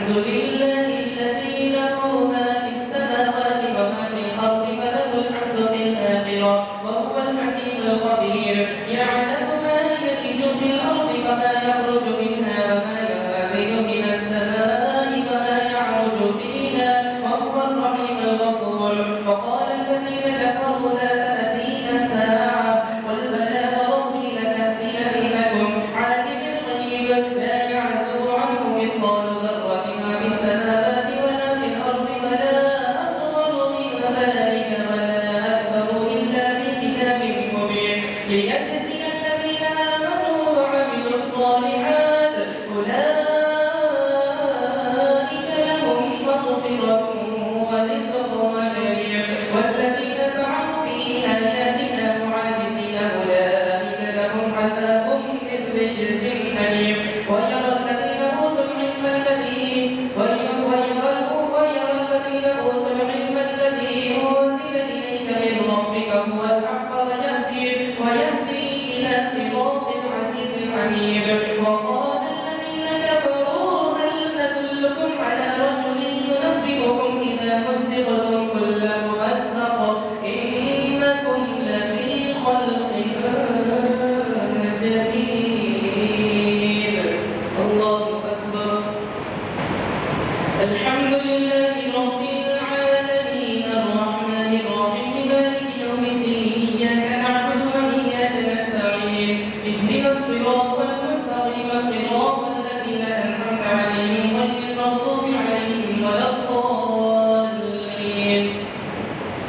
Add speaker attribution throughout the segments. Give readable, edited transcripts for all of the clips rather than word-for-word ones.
Speaker 1: الحمد لله الذي له ما في السماوات وما في الأرض وله الحمد في الآخرة وهو الحكيم الخبير يعلم ما يلج في الأرض وما يخرج منها وما ينزل من السماء وما يعرج فيها وهو الرحيم الغفور وقال الذين كفروا لا تأتينا الساعة قل بلى وربي لتأتينكم عالم الغيب لا يعزب عنه مثقال ذرة ما في السماوات ولا في الأرض ولا أصغر من ذلك ولا أكبر إلا في كتاب مبين ليجزي الذين آمنوا وعملوا الصالحات أولئك لهم مغفرة ورزق كريم والذين سعوا في آياتنا معاجزين أولئك لهم عذاب من رجز أليم ويرى الذين أوتوا العلم الذي أنزل إليك من ربك هو الحق ويهدي إلى صراط العزيز الحميد وقال الذين كفروا هل ندلكم على رجل ينبئكم إذا مزقتم كل ممزق إنكم لفي خلق جديد الله أكبر الحمد لله رب العالمين الرحمن الرحيم مالك يوم الدين إياك نعبد وإياك نستعين اهدنا الصراط المستقيم صراط الذين أنعمت عليهم غير المغضوب عليهم ولا الضالين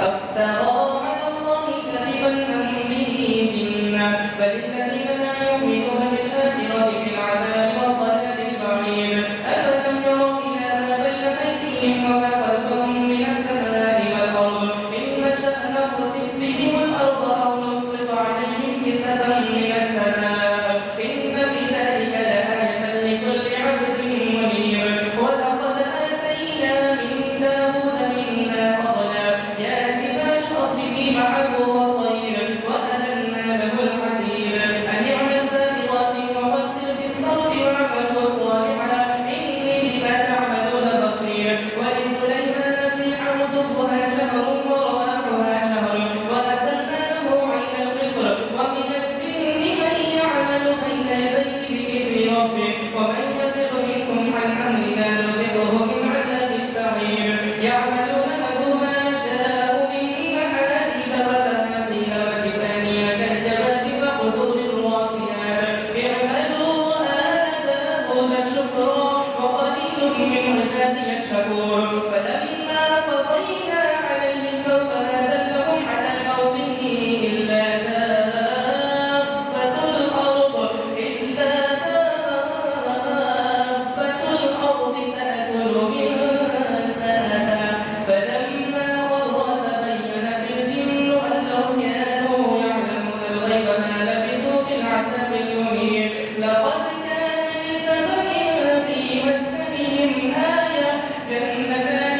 Speaker 1: أفترى على الله كذبا أم به جنة بل الذين لا يؤمنون بالآخرة بالعذاب والضلال البعيد أفلم يروا إلى ما بين أيديهم وما خلفهم من السماء والأرض إن نشأ نخسف بهم الأرض أو نسقط عليهم كسفا من السماء إن في ذلك لآية لكل عبد منيب ولقد آتينا من داود منا فضلا يا جبال أرضي معه والطير وألنا له الحديد أن اعمل سابغات وقدر في السرد واعملوا صالحا إني بما تعملون بصير ولسليمان الريح غدوها شهر ورواحها شهر وأسلنا له عين القطر ومن الجن من يعمل بين يديه بإذن ربه ومن يزغ منهم عن أمرنا نذقه من عذاب السعير يعملون له ما يشاء من محاريب وتماثيل وجفان كالجواب وقدور الراسيات اعملوا آل داود شكرا وقليل من عبادي الشكور فلما قضينا عليه الموت ما دلهم على موته إلا دابة الأرض تأكل من سألها فلما قر تبينت الجن أن لو كانوا يعلمون الغيب ما لبثوا في العذاب المهين لقد كان لسبع في مسكنهم آية جنتان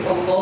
Speaker 1: والله